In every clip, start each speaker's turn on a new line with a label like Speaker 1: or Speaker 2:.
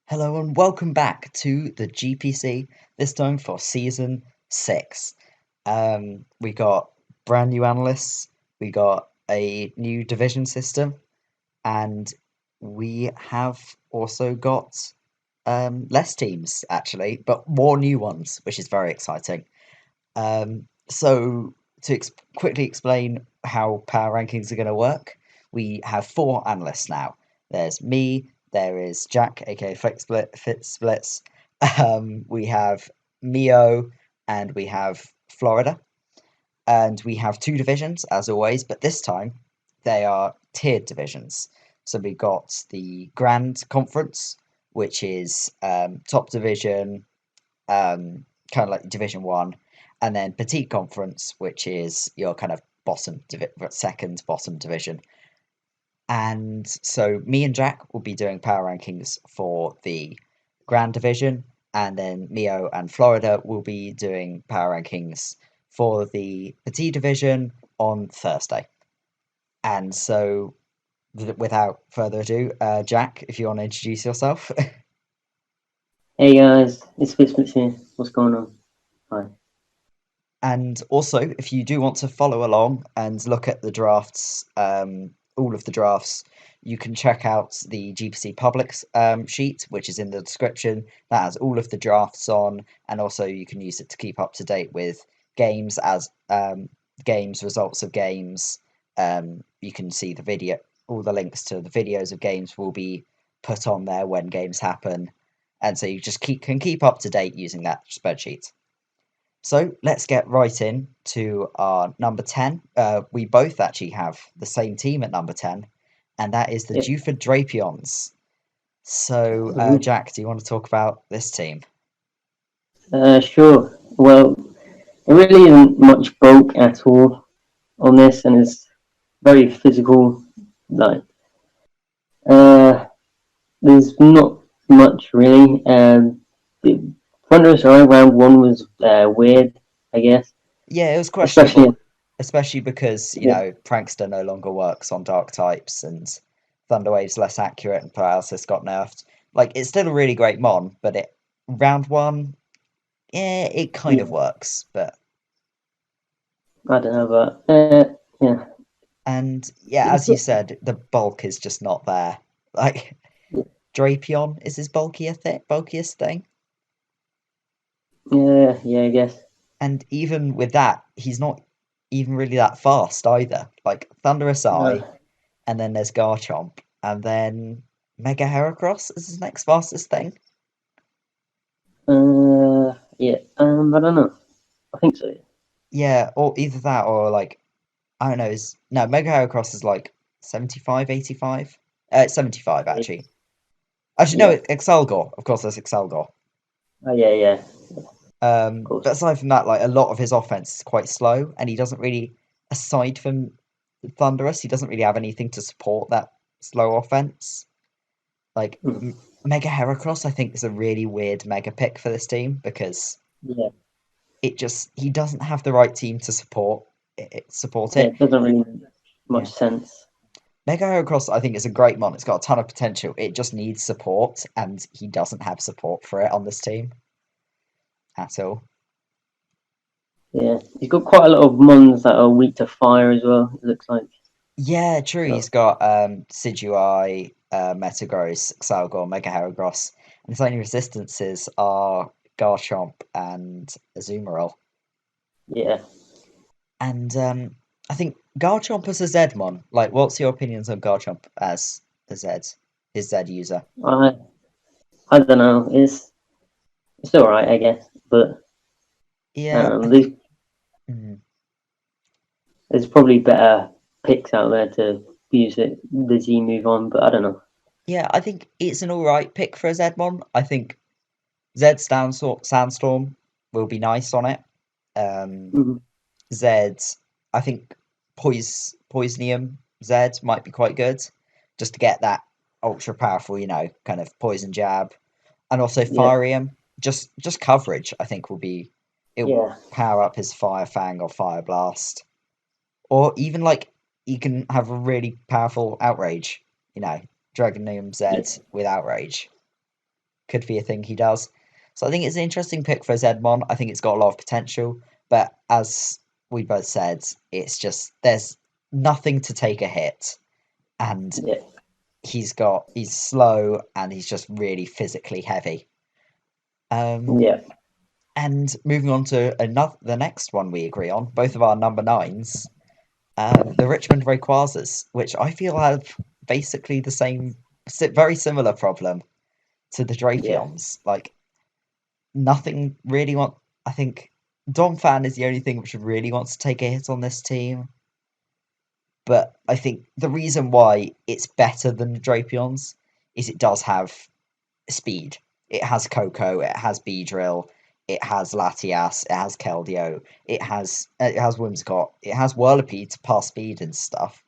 Speaker 1: Hello and welcome back to the GPC, this time for season 6. We got brand new analysts, we got a new division system, and we have also got less teams actually, but more new ones, which is very exciting. So to quickly explain how power rankings are going to work, we have 4 analysts now. There's me, there is Jack, aka Fit Splits. We have Mio, and we have Florida, and we have 2 divisions as always, but this time they are tiered divisions. So we got the Grand Conference, which is top division, kind of like Division One, and then Petite Conference, which is your kind of second bottom division. And so me and Jack will be doing power rankings for the Grand Division, and then Mio and Florida will be doing power rankings for the Petite Division on Thursday. And so, without further ado, Jack, if you want to introduce yourself.
Speaker 2: Hey guys, it's Fitz here. What's going on? Hi.
Speaker 1: And also, if you do want to follow along and look at the drafts, all of the drafts, you can check out the GPC Publics sheet, which is in the description. That has all of the drafts on, and also you can use it to keep up to date with games as games, results of games. You can see the video, all the links to the videos of games will be put on there when games happen, and so you just can keep up to date using that spreadsheet. So let's get right in to our number 10. We both actually have the same team at number 10, and that is the
Speaker 2: Yep.
Speaker 1: Duford Drapions. So,
Speaker 2: Mhm.
Speaker 1: Jack, do you want to talk about this team?
Speaker 2: Sure. Well, there really isn't much bulk at all on this, and it's very physical. Like, uh, there's not much really. The front row sorry, round one was weird, I guess.
Speaker 1: Yeah, it was
Speaker 2: Especially,
Speaker 1: questionable, especially because,
Speaker 2: yeah,
Speaker 1: Prankster no longer works on Dark types and Thunderwave's less accurate and Paralysis got nerfed. Like, it's still a really great mon, but round one, yeah, it kind of
Speaker 2: yeah.
Speaker 1: works, but
Speaker 2: I don't know, but yeah,
Speaker 1: and yeah,
Speaker 2: it's
Speaker 1: as you said, the bulk is just not there. Like Drapion is his bulkiest thing,
Speaker 2: yeah, I guess.
Speaker 1: and even with that, he's not even really that fast either. Like Thunderous Eye,
Speaker 2: Uh,
Speaker 1: and then there's Garchomp, and then Mega Heracross is his next fastest thing.
Speaker 2: yeah. I don't know. I think so.
Speaker 1: Yeah, or either that or like I don't know. Is no Mega Heracross is like 75, 85. 75
Speaker 2: Yeah.
Speaker 1: actually. Actually, no,
Speaker 2: Yeah.
Speaker 1: Excelgor. Of course, there's Excelgor.
Speaker 2: Oh yeah, of
Speaker 1: But
Speaker 2: course.
Speaker 1: aside from that, like a lot of his offense is quite slow, and he doesn't really, aside from Thunderous, he doesn't really have anything to support that slow offense. Like
Speaker 2: Mm.
Speaker 1: Mega Heracross, I think is a really weird mega pick for this team because
Speaker 2: Yeah,
Speaker 1: he doesn't have the right team to support
Speaker 2: yeah,
Speaker 1: it.
Speaker 2: it doesn't really make
Speaker 1: Yeah,
Speaker 2: much sense.
Speaker 1: Mega Heracross, I think is a great mon. It's got a ton of potential. It just needs support, and he doesn't have support for it on this team at all.
Speaker 2: Yeah, he's got quite a lot of mons that are weak to fire as well. It looks like.
Speaker 1: Yeah, true. He's
Speaker 2: So
Speaker 1: got Decidueye, Metagross, Xalgor, Mega Heracross, and his only resistances are Garchomp and Azumarill.
Speaker 2: yeah,
Speaker 1: And I think Garchomp as a Zedmon. Like, what's your opinions on Garchomp as a his Z user?
Speaker 2: I I don't know. It's all right, I guess, but
Speaker 1: Yeah, I
Speaker 2: there's
Speaker 1: think. Mm,
Speaker 2: there's probably better picks out there to use it the Z move on, but I don't know.
Speaker 1: yeah, I think it's an all right pick for a Zedmon. I think Zed Sandstorm will be nice on it. Um,
Speaker 2: Mhm.
Speaker 1: Zed, I think Poisonium Zed might be quite good, just to get that ultra powerful, kind of poison jab, and also
Speaker 2: Yeah,
Speaker 1: Firium. Just coverage, I think it'll
Speaker 2: yeah,
Speaker 1: power up his Fire Fang or Fire Blast, or even like you can have a really powerful Outrage, you know, Dragonium
Speaker 2: yeah,
Speaker 1: Zed with Outrage. could be a thing he does. So I think it's an interesting pick for Zedmon. I think it's got a lot of potential, but as we both said, it's just there's nothing to take a hit, and
Speaker 2: Yeah,
Speaker 1: he's slow and he's just really physically heavy. Um,
Speaker 2: yeah,
Speaker 1: and moving on to another, the next one we agree on, both of our number nines, the Richmond Rayquazas, which I feel have basically the same, very similar problem to the
Speaker 2: yeah.
Speaker 1: Drapions. Like nothing really want. I think Dom Fan is the only thing which really wants to take a hit on this team. But I think the reason why it's better than the Drapions is it does have speed. It has Coco, it has Beedrill, it has Latias, it has Keldeo, it has Whimsicott, it has Whirlipede to pass speed and stuff.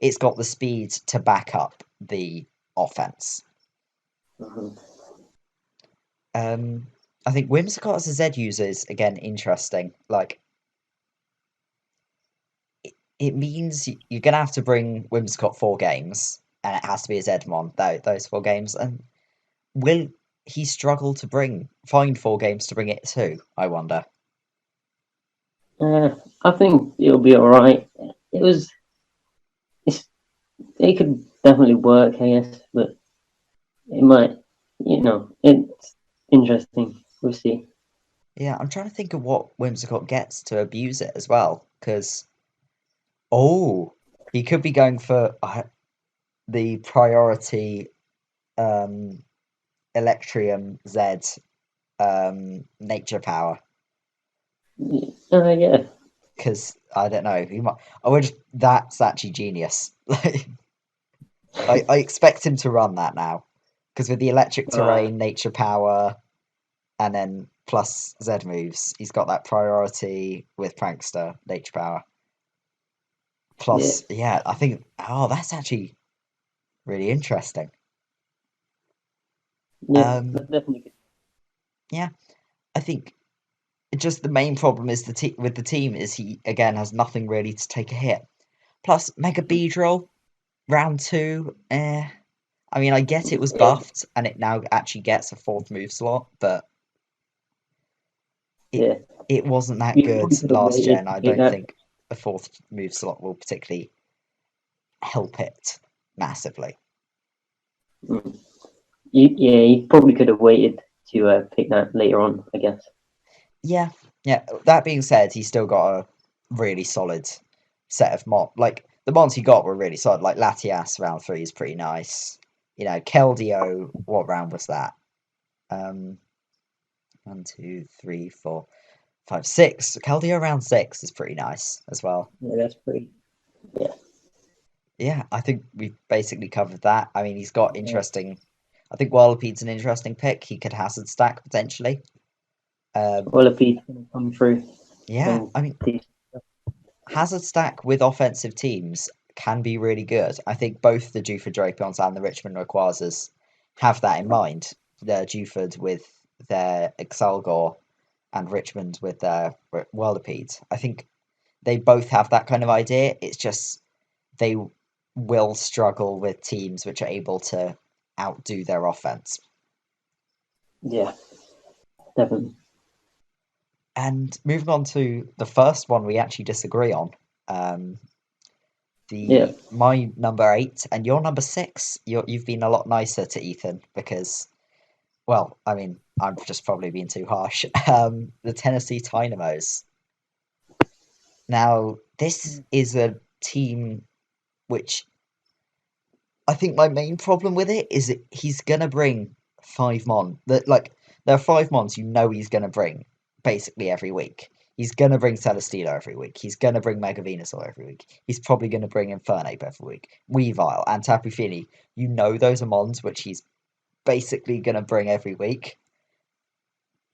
Speaker 1: It's got the speed to back up the offense.
Speaker 2: Mhm.
Speaker 1: Um, I think Whimsicott as a Z user is again interesting. Like it means you're gonna have to bring Whimsicott 4 games, and it has to be a Zmon those 4 games. And will he struggle to find 4 games to bring it to? I wonder.
Speaker 2: I think it'll be all right. It was, it's, it could definitely work, I guess, but it might, it's interesting. We'll see.
Speaker 1: Yeah, I'm trying to think of what Whimsicott gets to abuse it as well. Because oh, he could be going for the priority um, Electrium Z nature power.
Speaker 2: Yeah,
Speaker 1: Because I don't know, he might. I would. That's actually genius. Like I expect him to run that now. Because with the electric
Speaker 2: uh,
Speaker 1: terrain, nature power, and then plus Z moves, he's got that priority with Prankster, nature power.
Speaker 2: yeah,
Speaker 1: Plus, yeah, I think that's actually really interesting.
Speaker 2: yeah,
Speaker 1: Um,
Speaker 2: that's definitely good.
Speaker 1: yeah, I think just the main problem is with the team is he again has nothing really to take a hit. Plus, Mega Beedrill round two. I mean, I get it was
Speaker 2: Yeah,
Speaker 1: buffed and it now actually gets a fourth move slot, but it
Speaker 2: yeah.
Speaker 1: it wasn't that
Speaker 2: You
Speaker 1: good
Speaker 2: probably could have
Speaker 1: last
Speaker 2: waited
Speaker 1: gen.
Speaker 2: to
Speaker 1: I
Speaker 2: pick
Speaker 1: don't
Speaker 2: that.
Speaker 1: think a fourth move slot will particularly help it massively.
Speaker 2: Mm. You probably could have waited to pick that later on, I guess.
Speaker 1: Yeah, yeah. That being said, he's still got a really solid set of Like the mons he got were really solid. Like Latias round three is pretty nice. Keldeo. What round was that? Um, 1, 2, 3, 4, 5, 6. Keldeo round 6 is pretty nice as well.
Speaker 2: Yeah, that's pretty. Yeah,
Speaker 1: Yeah, I think we've basically covered that. I mean, he's got
Speaker 2: yeah.
Speaker 1: interesting. I think Whirlipede's an interesting pick. He could hazard stack potentially. Um,
Speaker 2: Well, if he's going to come through
Speaker 1: yeah,
Speaker 2: and
Speaker 1: I mean,
Speaker 2: teach.
Speaker 1: hazard stack with offensive teams can be really good. I think both the Juford Drapions and the Richmond Rayquazas have that in mind. Juford with their Excelgor and Richmond with their Whirlipede. I think they both have that kind of idea. It's just they will struggle with teams which are able to outdo their offense.
Speaker 2: Yeah, definitely.
Speaker 1: And moving on to the first one we actually disagree on, um,
Speaker 2: Yeah.
Speaker 1: the my number 8 and your number 6. You've been a lot nicer to Ethan because, well, I mean, I've just probably been too harsh. The Tennessee Dynamos. Now, this is a team which I think my main problem with it is that he's gonna bring 5 mon. There are 5 mons he's gonna bring basically every week. He's gonna bring Celesteela every week. He's gonna bring Mega Venusaur every week. He's probably gonna bring Infernape every week. Weavile and Tapu Fini. Those are mons which he's basically gonna bring every week.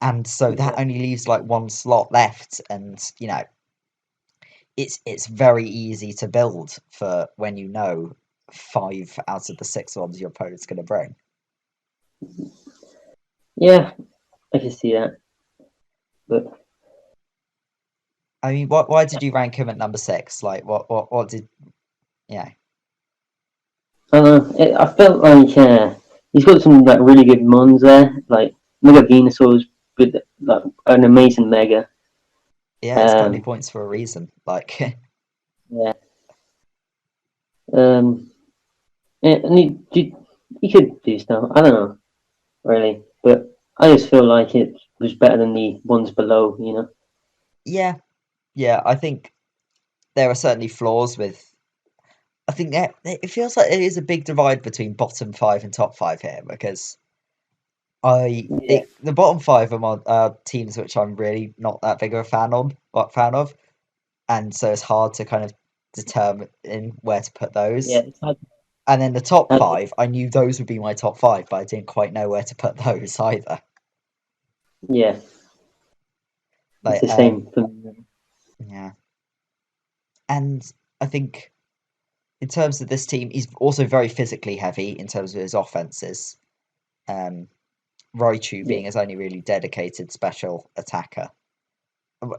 Speaker 1: And so that
Speaker 2: Yeah.
Speaker 1: only leaves like one slot left, and it's very easy to build for when 5 out of the 6 ones your opponent's gonna bring.
Speaker 2: Yeah, I can see that. But
Speaker 1: I mean, why did you rank him at number 6? Like, what did, yeah,
Speaker 2: I don't know. I felt like he's got some like really good mons there, like Mega Venusaur's with like an amazing Mega.
Speaker 1: Yeah, it's 20
Speaker 2: Um,
Speaker 1: points for a reason. Like,
Speaker 2: yeah. Um, and he could do stuff. I don't know really, but I just feel like it was better than the ones below. You know.
Speaker 1: yeah, yeah, I think there are certainly flaws with. I think it feels like there is a big divide between bottom five and top five here because
Speaker 2: Yeah.
Speaker 1: the bottom five are teams which I'm really not that big of a fan of, and so it's hard to kind of determine where to put
Speaker 2: Yeah.
Speaker 1: those.
Speaker 2: It's hard,
Speaker 1: And then the top
Speaker 2: hard to,
Speaker 1: five, I knew those would be my top five, but I didn't quite know where to put those either.
Speaker 2: yeah. It's
Speaker 1: Like,
Speaker 2: the same for me.
Speaker 1: yeah, and I think in terms of this team, he's also very physically heavy in terms of his offenses. Um, Raichu
Speaker 2: Yeah.
Speaker 1: being his only really dedicated special attacker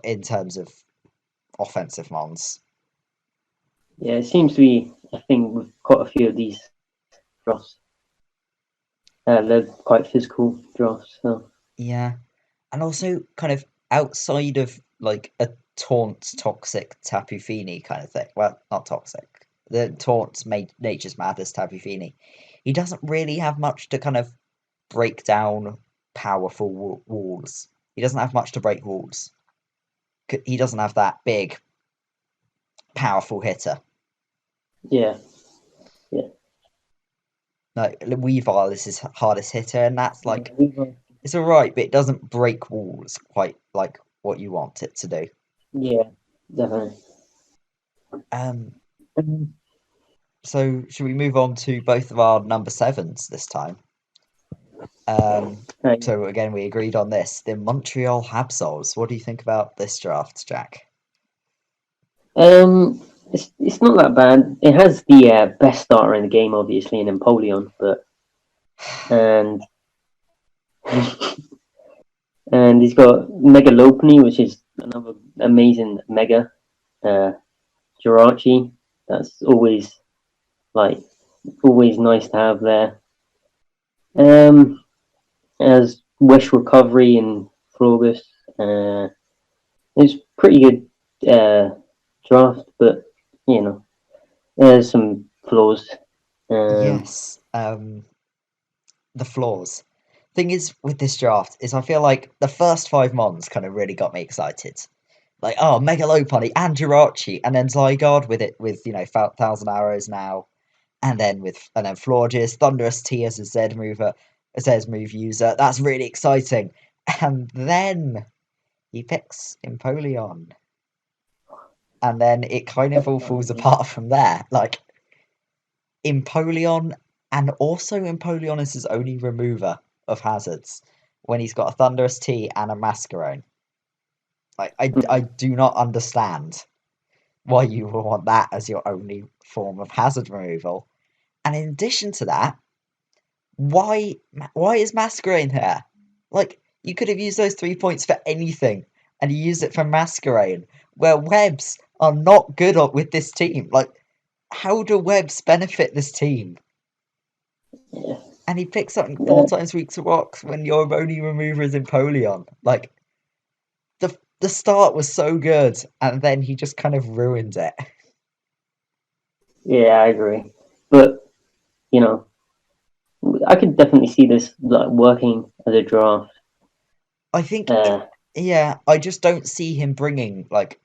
Speaker 1: in terms of offensive mons.
Speaker 2: Yeah. It seems to be a thing with quite a few of these drafts. They're quite physical drafts. So
Speaker 1: Yeah, and also kind of outside of like a taunt toxic Tapu Fini kind of thing. Well, not toxic. The taunts made Nature's Madness Tapu Fini. He doesn't really have much to kind of break down powerful walls. He doesn't have much to break walls. He doesn't have that big, powerful hitter.
Speaker 2: yeah. Yeah.
Speaker 1: Like Weavile is his hardest hitter, and that's like
Speaker 2: Yeah.
Speaker 1: it's all right, but it doesn't break walls quite like what you want it to do.
Speaker 2: Yeah. Definitely.
Speaker 1: Um,
Speaker 2: Um,
Speaker 1: so should we move on to both of our number sevens this time?
Speaker 2: right.
Speaker 1: So again, we agreed on this. The Montreal Habsols. What do you think about this draft, Jack?
Speaker 2: It's not that bad. It has the best starter in the game, obviously, in Empoleon, but and and he's got Mega Lopunny, which is another amazing Mega. Uh, Jirachi, that's like always nice to have there. Um, as Wish Recovery and Florgus, it's pretty good draft, but you know there's some flaws. Um,
Speaker 1: Yes. The flaws. Thing is with this draft is I feel like the first five mons kind of really got me excited. Like, oh, Megalopony and Jirachi, and then Zygarde with it with Thousand Arrows now, and then Florges, Thunderous T as a Z move user. That's really exciting. And then he picks Empoleon, and then it kind of all falls apart from there. Like Empoleon, and also Empoleon is his only remover of hazards when he's got a Thunderous T and a Masquerade. Like I do not understand why you would want that as your only form of hazard removal. And in addition to that, why is Masquerade here? Like you could have used those 3 points for anything, and you use it for Masquerade, where webs are not good with this team. Like how do webs benefit this team?
Speaker 2: yeah,
Speaker 1: And he picks something four
Speaker 2: yeah,
Speaker 1: times weeks to rocks when your only remover is Empoleon. Like the start was so good, and then he just kind of ruined it.
Speaker 2: yeah, I agree. But you know, I could definitely see this like working as a draft.
Speaker 1: I think,
Speaker 2: Uh,
Speaker 1: yeah, I just don't see him bringing like.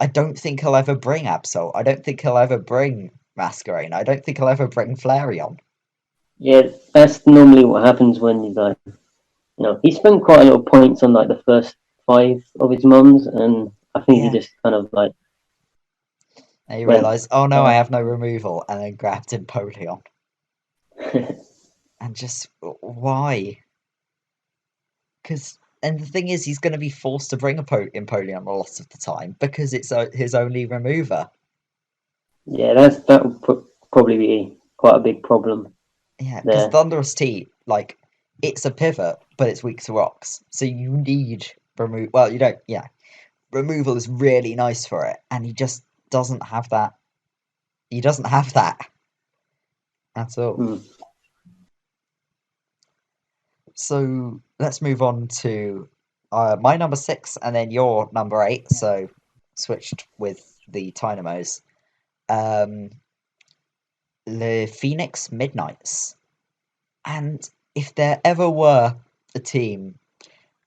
Speaker 1: I don't think he'll ever bring Absol. I don't think he'll ever bring Masquerade. I don't think he'll ever bring Flareon.
Speaker 2: yeah, that's normally what happens when you like. You know, he spent quite a lot of points on like the first five of his mums, and I think he
Speaker 1: Yeah,
Speaker 2: just kind of like
Speaker 1: and he
Speaker 2: went.
Speaker 1: realised, oh no, I
Speaker 2: Uh,
Speaker 1: have no removal, and then grabbed Empoleon. And just why? Because and the thing is, he's going to be forced to bring a Empoleon a lot of the time because it's his only remover.
Speaker 2: yeah, that would probably be quite a big problem
Speaker 1: Yeah, because
Speaker 2: there.
Speaker 1: Thunderous T, like, it's a pivot, but it's weak to rocks. So you need remove. Well, you don't. Yeah, removal is really nice for it, and he just doesn't have that. He doesn't have that at all.
Speaker 2: Hmm.
Speaker 1: So let's move on to my number six and then your number eight. So switched with the Dynamos. Um, the Phoenix Midnights. And if there ever were a team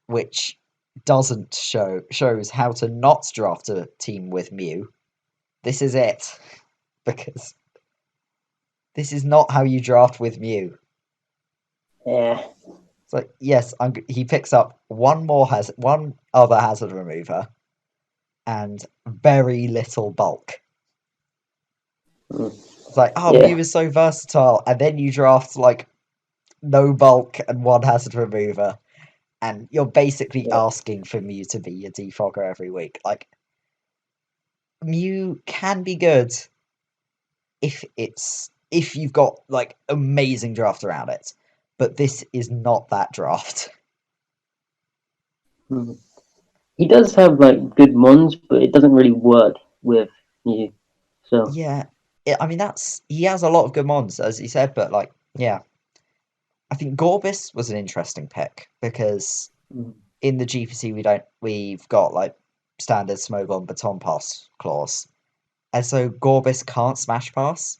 Speaker 1: which doesn't shows how to not draft a team with Mew, this is it. Because this is not how you draft with Mew.
Speaker 2: Yeah,
Speaker 1: So yes, he picks up one other hazard remover and very little bulk.
Speaker 2: mm,
Speaker 1: It's like, oh, Mew
Speaker 2: yeah,
Speaker 1: is so versatile, and then you draft like no bulk and one hazard remover, and you're basically
Speaker 2: yeah.
Speaker 1: asking for Mew to be your defogger every week. Like Mew can be good if you've got like amazing draft around it, but this is not that draft.
Speaker 2: Mm. He does have like good mons, but it doesn't really work with you. So
Speaker 1: Yeah, I mean that's he has a lot of good mons as he said, but like yeah, I think Gorbis was an interesting pick because
Speaker 2: mm,
Speaker 1: in the GPC we've got like standard Smogon baton pass clause, and so Gorbis can't smash pass.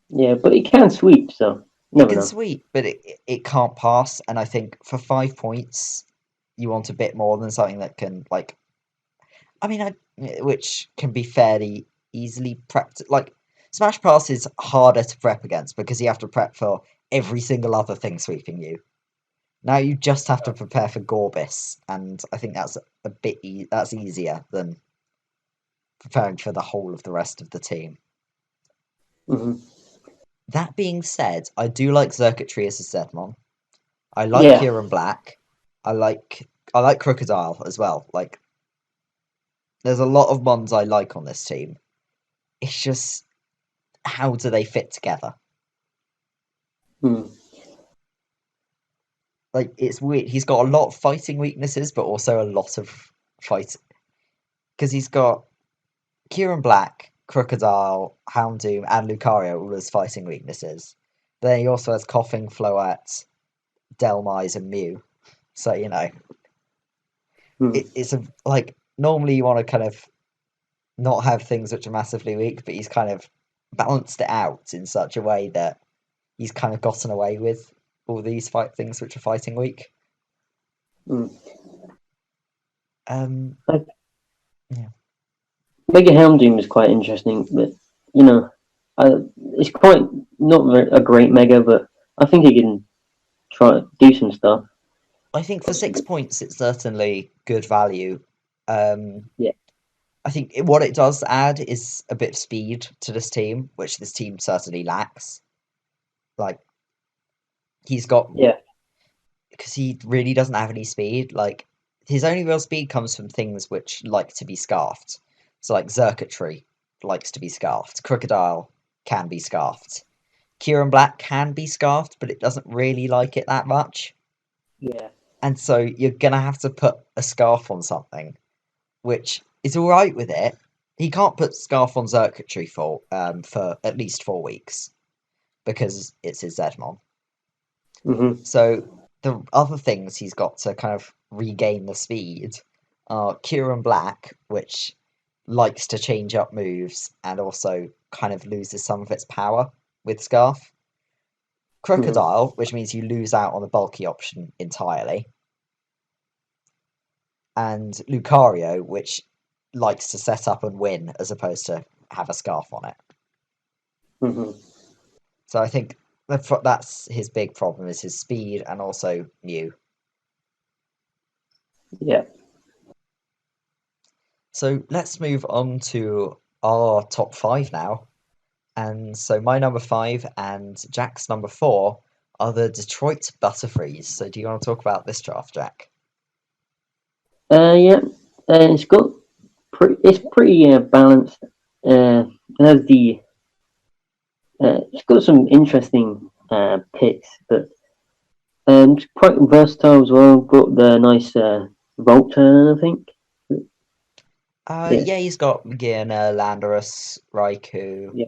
Speaker 2: yeah, but he can sweep, so you
Speaker 1: It
Speaker 2: never
Speaker 1: can
Speaker 2: know.
Speaker 1: sweep, but it can't pass, and I think for 5 points you want a bit more than something that can like I mean which can be fairly easily prepped. Like smash pass is harder to prep against because you have to prep for every single other thing sweeping you. Now you just have to prepare for Gorbis, and I think that's that's easier than preparing for the whole of the rest of the team.
Speaker 2: Hmm.
Speaker 1: That being said, I do like Circuitry as a Zedmon. I like
Speaker 2: Yeah,
Speaker 1: Kieran Black. I like Crocodile as well. Like there's a lot of mons I like on this team. It's just how do they fit together?
Speaker 2: mm,
Speaker 1: Like it's weird. He's got a lot of fighting weaknesses, but also a lot of fight because he's got Kieran Black, Crocodile, Houndoom, and Lucario all as fighting weaknesses. Then he also has Coughing, Floette, Delmise, and Mew. So
Speaker 2: mm,
Speaker 1: it's a like normally you want to kind of not have things which are massively weak, but he's kind of balanced it out in such a way that he's kind of gotten away with all these fight things which are fighting weak.
Speaker 2: mm.
Speaker 1: Um,
Speaker 2: Like
Speaker 1: yeah,
Speaker 2: Mega Houndoom is quite interesting, but you know, it's quite not a great mega, but I think he can try to do some stuff.
Speaker 1: I think for 6 points, it's certainly good value. Um,
Speaker 2: Yeah,
Speaker 1: I think what it does add is a bit of speed to this team, which this team certainly lacks. Like he's got
Speaker 2: yeah,
Speaker 1: because he really doesn't have any speed. Like his only real speed comes from things which like to be scarfed. So like Xurkitree likes to be scarfed. Crocodile can be scarfed. Kieran Black can be scarfed, but it doesn't really like it that much.
Speaker 2: yeah,
Speaker 1: And so you're gonna have to put a scarf on something, which is all right with it. He can't put scarf on Xurkitree for at least 4 weeks because it's his Zedmon.
Speaker 2: hmm,
Speaker 1: So the other things he's got to kind of regain the speed are Kieran Black, which likes to change up moves and also kind of loses some of its power with Scarf.
Speaker 2: hmm,
Speaker 1: Crocodile, which means you lose out on the bulky option entirely. And Lucario, which likes to set up and win as opposed to have a Scarf on it.
Speaker 2: hmm.
Speaker 1: So I think that's his big problem is his speed and also Mew.
Speaker 2: Yeah.
Speaker 1: So let's move on to our top five now. And so my number five and Jack's number four are the Detroit Butterfrees. So do you want to talk about this draft, Jack?
Speaker 2: Yeah. It's pretty balanced. It has the it's got some interesting picks, but it's quite versatile as well. Got the nice Volt turn, I think. Yeah,
Speaker 1: Yeah, he's got Gina, Landorus, Raikou,
Speaker 2: yeah.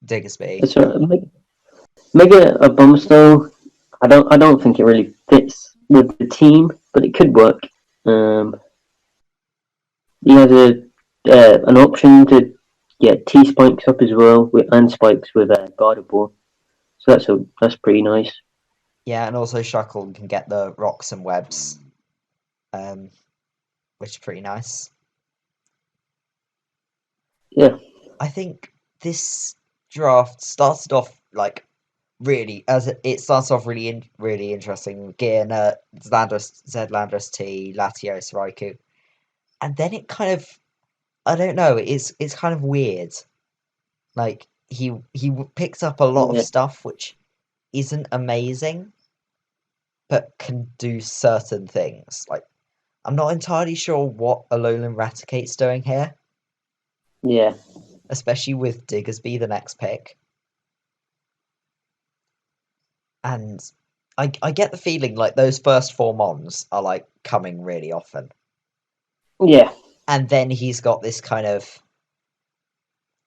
Speaker 1: Diggersby.
Speaker 2: That's right. maybe a bomb style. I don't think it really fits with the team, but it could work. He has an option to get T spikes up as well and spikes with guardable. So that's pretty nice.
Speaker 1: Yeah, and also Shuckle can get the rocks and webs, um, which is pretty nice.
Speaker 2: Yeah,
Speaker 1: I think this draft started off like really as it starts off really interesting. Gearna, Landorus, Zed Landorus T, Latios, Raikou, and then it kind of I don't know. It's kind of weird. Like he picks up a lot of
Speaker 2: yeah,
Speaker 1: stuff which isn't amazing, but can do certain things. Like I'm not entirely sure what Alolan Raticate's doing here,
Speaker 2: yeah,
Speaker 1: especially with Diggersby the next pick. And I get the feeling like those first four Mons are like coming really often.
Speaker 2: yeah,
Speaker 1: And then he's got this kind of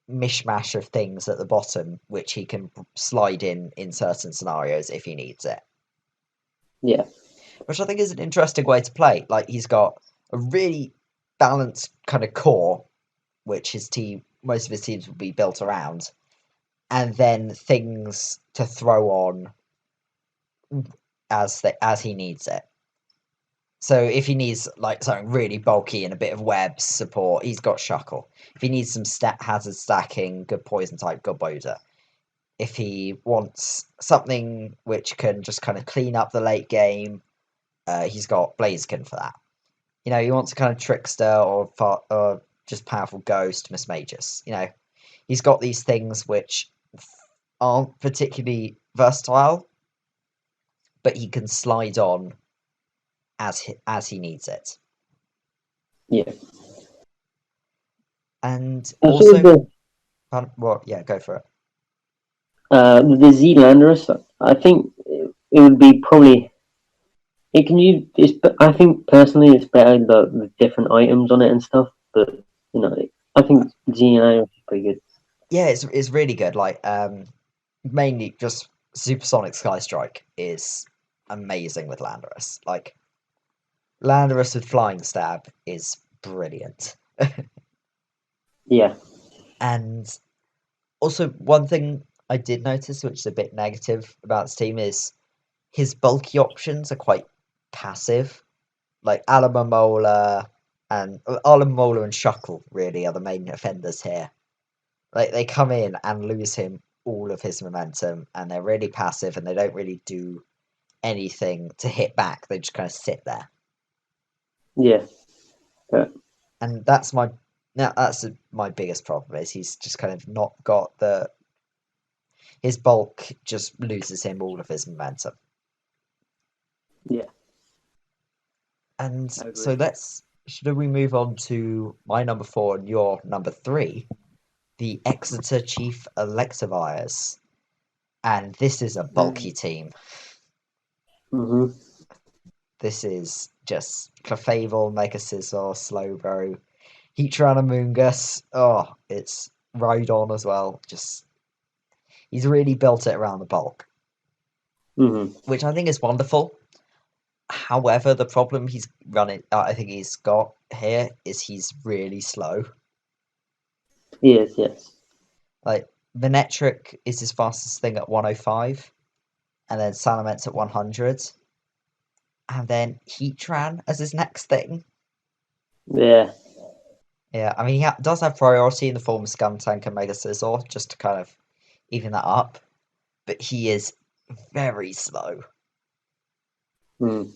Speaker 1: mishmash of things at the bottom which he can slide in certain scenarios if he needs it.
Speaker 2: yeah,
Speaker 1: Which I think is an interesting way to play. Like he's got a really balanced kind of core, which his team most of his teams will be built around, and then things to throw on as he needs it. So if he needs like something really bulky and a bit of web support, he's got Shuckle. If he needs some hazard stacking, good poison type, good Boda. If he wants something which can just kind of clean up the late game, he's got Blaziken for that. You know, he wants a kind of trickster or just powerful ghost, Miss Magus. You know, he's got these things which aren't particularly versatile, but he can slide on as he needs it.
Speaker 2: yeah.
Speaker 1: And
Speaker 2: I saw
Speaker 1: also, well, yeah, go for it.
Speaker 2: the Z Landorus. I think it would be probably it can use. I think personally it's better the different items on it and stuff. But you know, I think Z Landorus is pretty good.
Speaker 1: Yeah, it's really good. Like, mainly just Supersonic Sky Strike is amazing with Landorus. Like, Landorus with Flying Stab is brilliant.
Speaker 2: Yeah,
Speaker 1: And also, one thing I did notice, which is a bit negative about this team, is his bulky options are quite passive. Like Alamomola and Shuckle really are the main offenders here. Like they come in and lose him all of his momentum, and they're really passive, and they don't really do anything to hit back. They just kind of sit there,
Speaker 2: yeah, but,
Speaker 1: and that's my biggest problem is he's just kind of not got the his bulk just loses him all of his momentum.
Speaker 2: yeah.
Speaker 1: And
Speaker 2: I
Speaker 1: so
Speaker 2: agree.
Speaker 1: should we move on to my number four and your number three, the Exeter Chief Electivires. And this is a bulky team.
Speaker 2: Mm-hmm.
Speaker 1: This is just Clefable, Mega Scizor, Slowbro, Heatran and Moongus. Oh, it's Rhydon as well. Just he's really built it around the bulk,
Speaker 2: Mm-hmm.
Speaker 1: which I think is wonderful. However, the problem I think he's got here is he's really slow.
Speaker 2: Yes, yes.
Speaker 1: Like Venetric is his fastest thing at 105, and then Salamence at 100, and then Heatran as his next thing.
Speaker 2: Yeah,
Speaker 1: Yeah, I mean, he does have priority in the form of Skuntank and Mega Scizor, just to kind of even that up, but he is very slow.
Speaker 2: mm.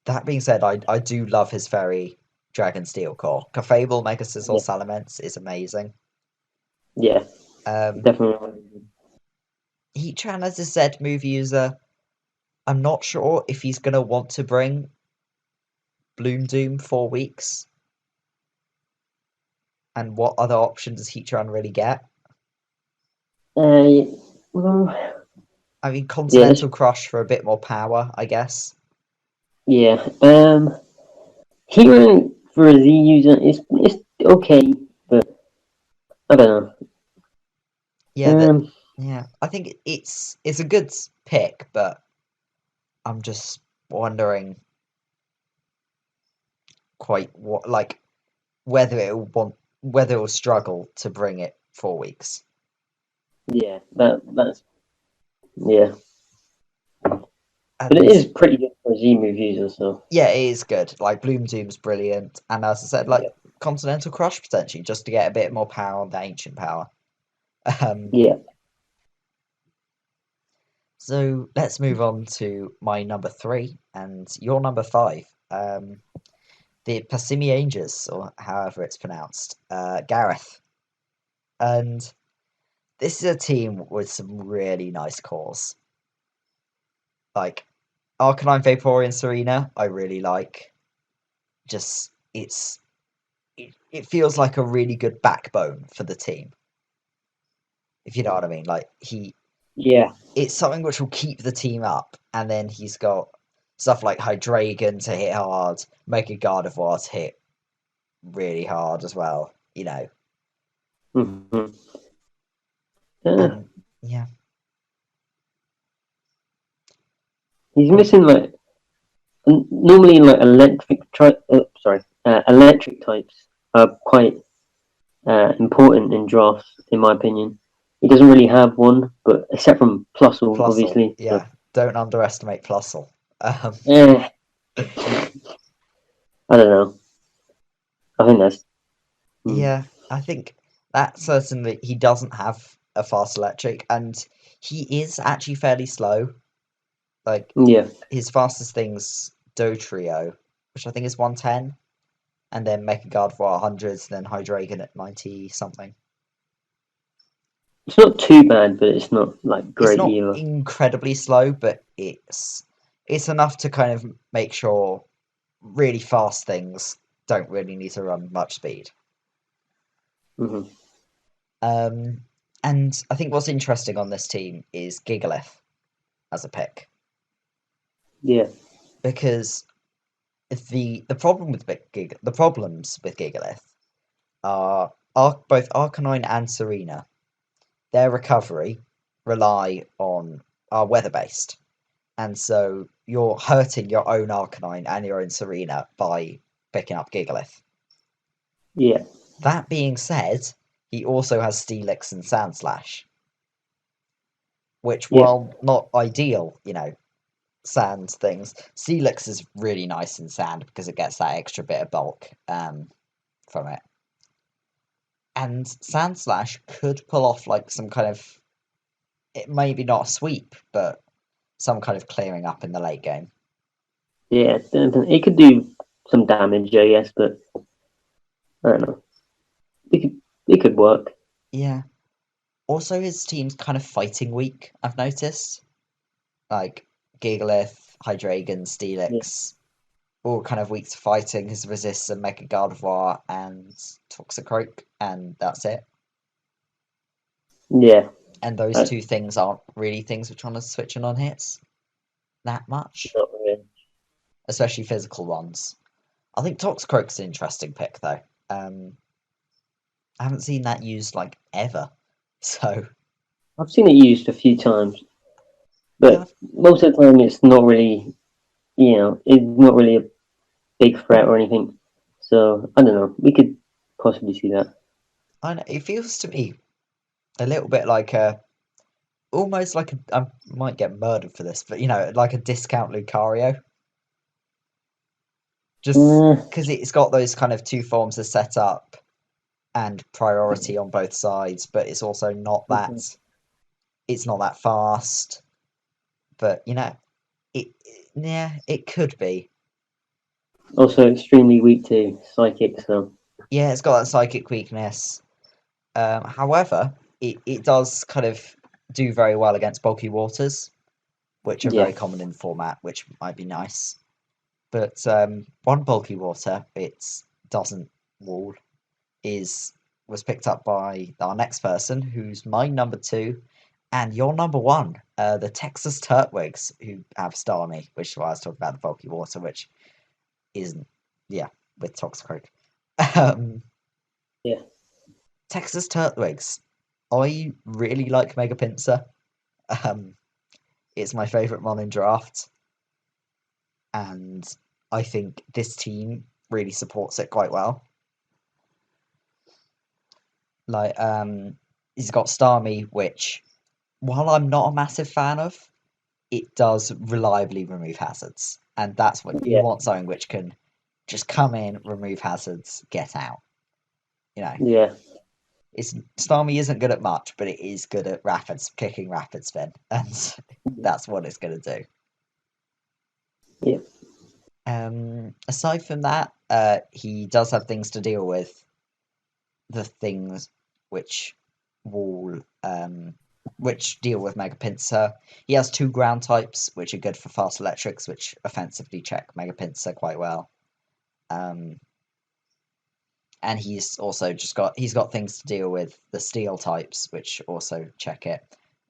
Speaker 1: That being said, I do love his very Dragon Steel core. Clefable, Mega Scizor,
Speaker 2: Yeah,
Speaker 1: Salamence is amazing.
Speaker 2: yeah,
Speaker 1: Um,
Speaker 2: definitely.
Speaker 1: Heatran as a Z move user, I'm not sure if he's going to want to bring Bloom Doom 4 weeks, and what other option does Heatran really get?
Speaker 2: Uh, well,
Speaker 1: I mean,
Speaker 2: yeah, that's,
Speaker 1: Continental Crush for a bit more power, I guess.
Speaker 2: yeah. Hearing for a Z user is okay, but I don't
Speaker 1: Yeah,
Speaker 2: know.
Speaker 1: Yeah, I think it's a good pick, but I'm just wondering quite what like whether it'll struggle to bring it 4 weeks.
Speaker 2: Yeah, that's yeah, but it
Speaker 1: And
Speaker 2: is pretty good for Z reviews or so.
Speaker 1: yeah, it is good. Like Bloom Doom's brilliant, and as I said, like
Speaker 2: Yeah,
Speaker 1: Continental Crush potentially just to get a bit more power on the ancient power. Um,
Speaker 2: yeah,
Speaker 1: so let's move on to my number three and your number five. The Passimianges, or however it's pronounced, Gareth. And this is a team with some really nice cores. Like Arcanine Vaporeon Serena, I really like. Just it feels like a really good backbone for the team, if you know what I mean. Like
Speaker 2: yeah.
Speaker 1: it's something which will keep the team up, and then he's got stuff like Hydreigon to hit hard, Mega Gardevoir to hit really hard as well,
Speaker 2: Hmm. Uh,
Speaker 1: and yeah,
Speaker 2: he's
Speaker 1: go on.
Speaker 2: missing like normally like electric types are quite important in drafts, in my opinion. He doesn't really have one, but except from Plusle,
Speaker 1: Plusle,
Speaker 2: obviously. So,
Speaker 1: yeah, don't underestimate Plusle. Um,
Speaker 2: eh, I don't know. I think that's mm,
Speaker 1: yeah, I think that certainly he doesn't have a fast electric, and he is actually fairly slow. Like
Speaker 2: yeah.
Speaker 1: his fastest thing's Dotrio, which I think is 110, and then Mecha Gardevoir 100, then Hydreigon at 90 something.
Speaker 2: It's not too bad, but it's not like
Speaker 1: It's
Speaker 2: great
Speaker 1: not
Speaker 2: either.
Speaker 1: incredibly slow, but it's enough to kind of make sure really fast things don't really need to run much speed.
Speaker 2: Hmm.
Speaker 1: Um, and I think what's interesting on this team is Gigalith as a pick
Speaker 2: Yeah,
Speaker 1: because the problems with Gigalith are both Arcanine and Serena. Their recovery rely on are weather based, and so you're hurting your own Arcanine and your own Serena by picking up Gigalith.
Speaker 2: yeah,
Speaker 1: That being said, he also has Steelix and Sandslash, which,
Speaker 2: yeah,
Speaker 1: while not ideal, sand things, Steelix is really nice in sand because it gets that extra bit of bulk from it. And Sandslash could pull off like some kind of, it maybe not a sweep, but some kind of clearing up in the late game.
Speaker 2: yeah. It could do some damage, I guess, but I don't know. It could work.
Speaker 1: Yeah. Also, his team's kind of fighting weak, I've noticed. Like Gigalith, Hydreigon,
Speaker 2: Yeah,
Speaker 1: Steelix, all kind of weak to fighting. His resists are Mega Gardevoir and Toxicroak, and that's it.
Speaker 2: yeah.
Speaker 1: And those
Speaker 2: Uh,
Speaker 1: two things aren't really things which want to switch on hits that much,
Speaker 2: Not really.
Speaker 1: especially physical ones. I think Toxicroak's an interesting pick though. Um, I haven't seen that used like ever. So
Speaker 2: I've seen it used a few times,
Speaker 1: yeah,
Speaker 2: but most of the time it's not really. It's not really a big threat or anything. So I don't know. We could possibly see that.
Speaker 1: I know it feels to me a little bit like almost like I might get murdered for this, but like a discount Lucario, just
Speaker 2: Uh,
Speaker 1: because it's got those kind of two forms of setup and priority on both sides, but it's also not that it's not that fast. But it yeah, it could be.
Speaker 2: Also, extremely weak to psychic. So
Speaker 1: Yeah, it's got that psychic weakness. However, it does kind of do very well against bulky waters, which are
Speaker 2: yeah,
Speaker 1: very common in the format, which might be nice. But one bulky water it doesn't wall is was picked up by our next person, who's my number two, and your number one, the Texas Turtwigs, who have Starmie, which is why I was talking about the bulky water, which isn't, yeah, with Toxicroak. Um,
Speaker 2: yeah.
Speaker 1: Texas Turtwigs I really like Mega Pinsir. Um, it's my favourite mon in draft, and I think this team really supports it quite well. Like, he's got Starmie, which, while I'm not a massive fan of, it does reliably remove hazards, and that's what you
Speaker 2: Yeah,
Speaker 1: want, something which can just come in, remove hazards, get out. You know,
Speaker 2: yeah,
Speaker 1: it's Starmie isn't good at much, but it is good at kicking rapid spin, and that's what it's going to do.
Speaker 2: yeah.
Speaker 1: Aside from that, he does have things to deal with, the things which will which deal with Mega Pinsir. He has two ground types, which are good for fast electrics, which offensively check Mega Pinsir quite well. Um, and he's got things to deal with the steel types, which also check it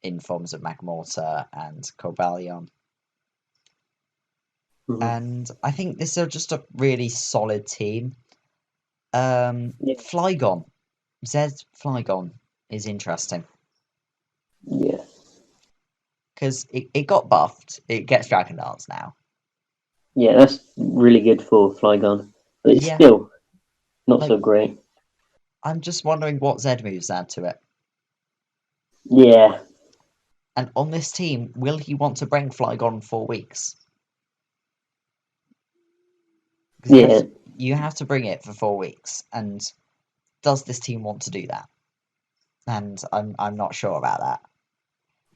Speaker 1: in forms of Magmortar and Cobalion.
Speaker 2: Hmm.
Speaker 1: And I think this is just a really solid team.
Speaker 2: Yeah,
Speaker 1: Flygon, Zed Flygon is interesting
Speaker 2: yeah,
Speaker 1: because it got buffed. It gets Dragon Dance now.
Speaker 2: yeah. That's really good for Flygon, but it's
Speaker 1: Yeah,
Speaker 2: still not
Speaker 1: like
Speaker 2: so great.
Speaker 1: I'm just wondering what Zed moves add to it.
Speaker 2: Yeah,
Speaker 1: And on this team, will he want to bring Flygon 4 weeks? Because
Speaker 2: yeah,
Speaker 1: you have to bring it for 4 weeks. And does this team want to do that? And I'm not sure about that.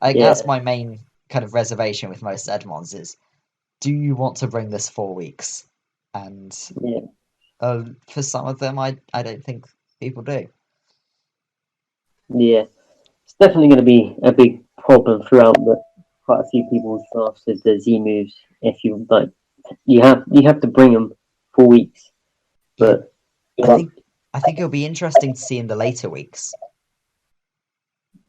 Speaker 1: I think that's
Speaker 2: yeah,
Speaker 1: my main kind of reservation with most Edmonds is, do you want to bring this 4 weeks? And
Speaker 2: yeah,
Speaker 1: for some of them, I don't think people do.
Speaker 2: yeah. It's definitely going to be a big problem throughout the quite a few people's drafts with the Z moves. If you like, you have to bring them for weeks,
Speaker 1: Yeah,
Speaker 2: but
Speaker 1: I
Speaker 2: yeah,
Speaker 1: think I think it'll be interesting to see in the later weeks,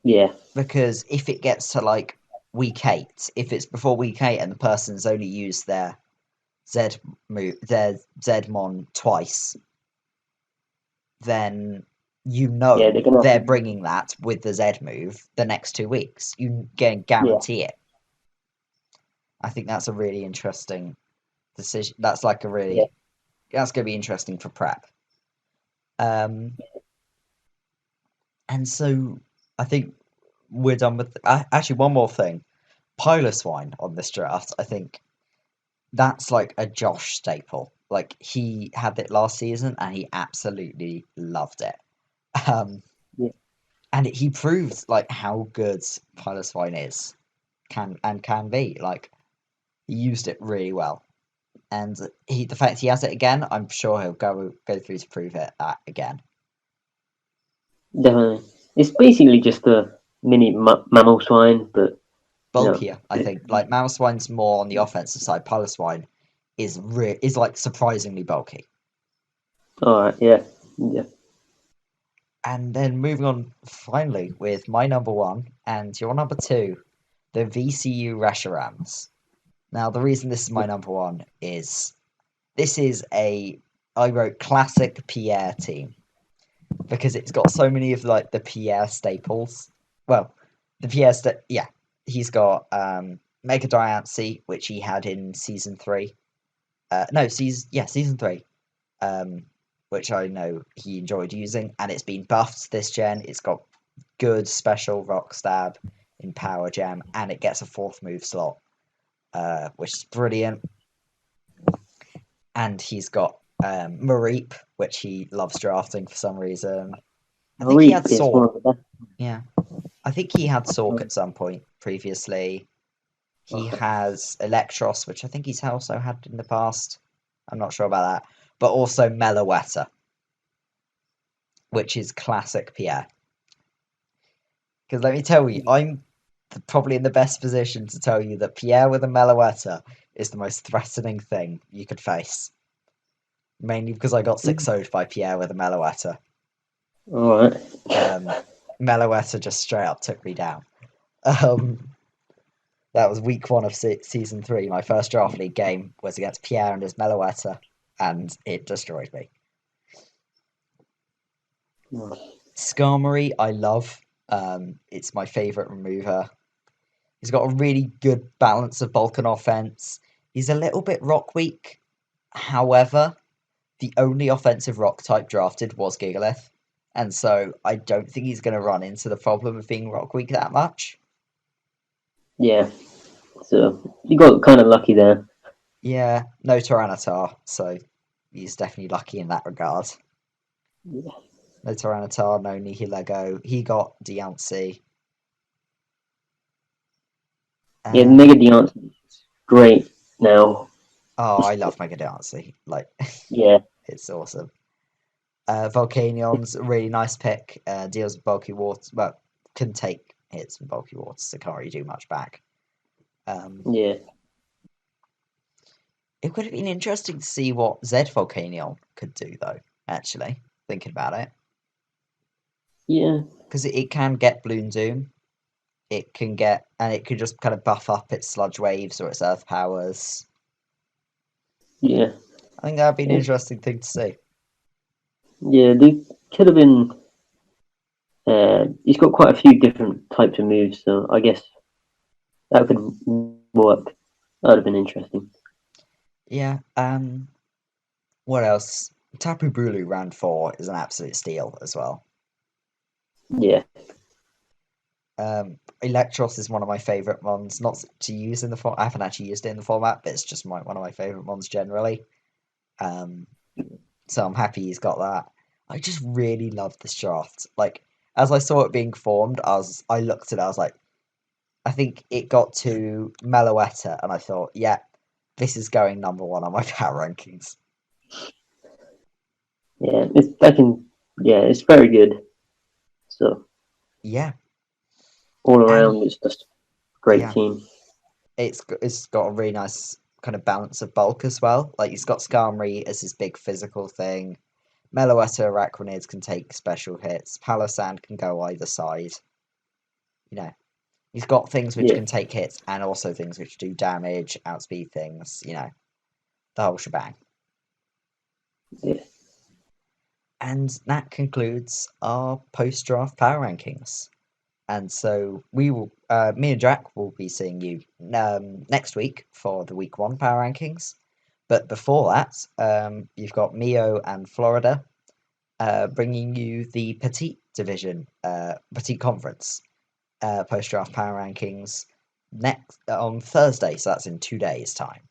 Speaker 2: yeah,
Speaker 1: because if it gets to like week 8, if it's before week 8 and the person's only used Z their Zmon twice, then
Speaker 2: yeah, they're gonna have
Speaker 1: they're
Speaker 2: to,
Speaker 1: bringing that with the Z move the next 2 weeks. You can
Speaker 2: yeah,
Speaker 1: guarantee it. I think that's a really interesting decision.
Speaker 2: yeah,
Speaker 1: That's going to be interesting for prep. Um, and so I think we're done with. Actually, one more thing. Piloswine on this draft, I think that's like a Josh staple. Like he had it last season and he absolutely loved it. Um,
Speaker 2: yeah,
Speaker 1: and he proved like how good Piloswine is, can be. Like he used it really well. And the fact he has it again, I'm sure he'll go through to prove it again.
Speaker 2: definitely. It's basically just a mini mammal swine, but you know,
Speaker 1: Bulkier, I think. Like Mamoswine's more on the offensive side. Piloswine is like surprisingly bulky.
Speaker 2: all right, yeah, yeah,
Speaker 1: And then moving on finally with my number one and your number two, the VCU Reshiram's. Now the reason this is my number one is this is a I wrote classic Pierre team because it's got so many of like the Pierre staples. Well, yeah, he's got Mega Diancie, which he had in season 3. No, season 3. Um, which I know he enjoyed using, and it's been buffed this gen. It's got good special rock stab in power gem, and it gets a 4th move slot, which is brilliant. And he's got Mareep, which he loves drafting for some reason. I think he had
Speaker 2: Reap is one
Speaker 1: Sork.
Speaker 2: of the best.
Speaker 1: Yeah, I think he had Sork
Speaker 2: Um,
Speaker 1: at some point previously. He
Speaker 2: okay.
Speaker 1: has Electros, which I think he's also had in the past. I'm not sure about that. But also Meloetta, which is classic Pierre. Because let me tell you, I'm probably in the best position to tell you that Pierre with a Meloetta is the most threatening thing you could face. Mainly because I got 6 0'd by Pierre with a Meloetta.
Speaker 2: All right.
Speaker 1: Um, Meloetta just straight up took me down. Um, that was week 1 of season 3. My first draft league game was against Pierre and his Meloetta, and it destroyed me. Skarmory, I love. It's my favorite remover. He's got a really good balance of bulk and offense. He's a little bit rock weak. However, the only offensive rock type drafted was Gigalith. And so I don't think he's going to run into the problem of being rock weak that much.
Speaker 2: Yeah, so you got kind of lucky there.
Speaker 1: Yeah, no Tyranitar, so he's definitely lucky in that regard.
Speaker 2: Yeah,
Speaker 1: No Tyranitar, no Nihilego. He got Diancie.
Speaker 2: yeah,
Speaker 1: Um,
Speaker 2: Mega Deance is great now.
Speaker 1: oh, I love Mega Diancie. Like,
Speaker 2: Yeah,
Speaker 1: it's awesome. Volcanion's a really nice pick. Deals with bulky water, well, can take hits with bulky water, so can't really do much back. Um,
Speaker 2: yeah,
Speaker 1: it would have been interesting to see what Z Volcanion could do, though, actually, thinking about it.
Speaker 2: yeah,
Speaker 1: Because it can get Bloom Doom. It can get, and it could just kind of buff up its sludge waves or its earth powers.
Speaker 2: yeah.
Speaker 1: I think that'd be an
Speaker 2: It's,
Speaker 1: interesting thing to see.
Speaker 2: yeah, they could have been. He's got quite a few different types of moves, so I guess that could work. That would have been interesting.
Speaker 1: Yeah. What else? Tapu Bulu round 4 is an absolute steal as well.
Speaker 2: Yeah,
Speaker 1: Electros is one of my favorite ones, not to use in the form. I haven't actually used it in the format, but it's just one of my favorite ones generally. Um, so I'm happy he's got that. I just really love this draft. Like as I saw it being formed, I looked at it, I was like, I think it got to Meloetta, and I thought, yeah, this is going number one on my power rankings.
Speaker 2: yeah. It's I can. Yeah, it's very good. So
Speaker 1: Yeah,
Speaker 2: all
Speaker 1: and
Speaker 2: around, it's just a great
Speaker 1: yeah,
Speaker 2: team.
Speaker 1: it's got a really nice kind of balance of bulk as well. Like he's got Skarmory as his big physical thing. Meloetta Arachnids can take special hits. Palossand can go either side. You know, he's got things which
Speaker 2: Yeah,
Speaker 1: can take hits and also things which do damage, outspeed things. You know, the whole shebang.
Speaker 2: yeah.
Speaker 1: And that concludes our post-draft power rankings. And so me and Jack will be seeing you next week for the week one power rankings. But before that, you've got Mio and Florida bringing you the Petite Division, Petite Conference post draft power rankings next on Thursday. So that's in 2 days' time.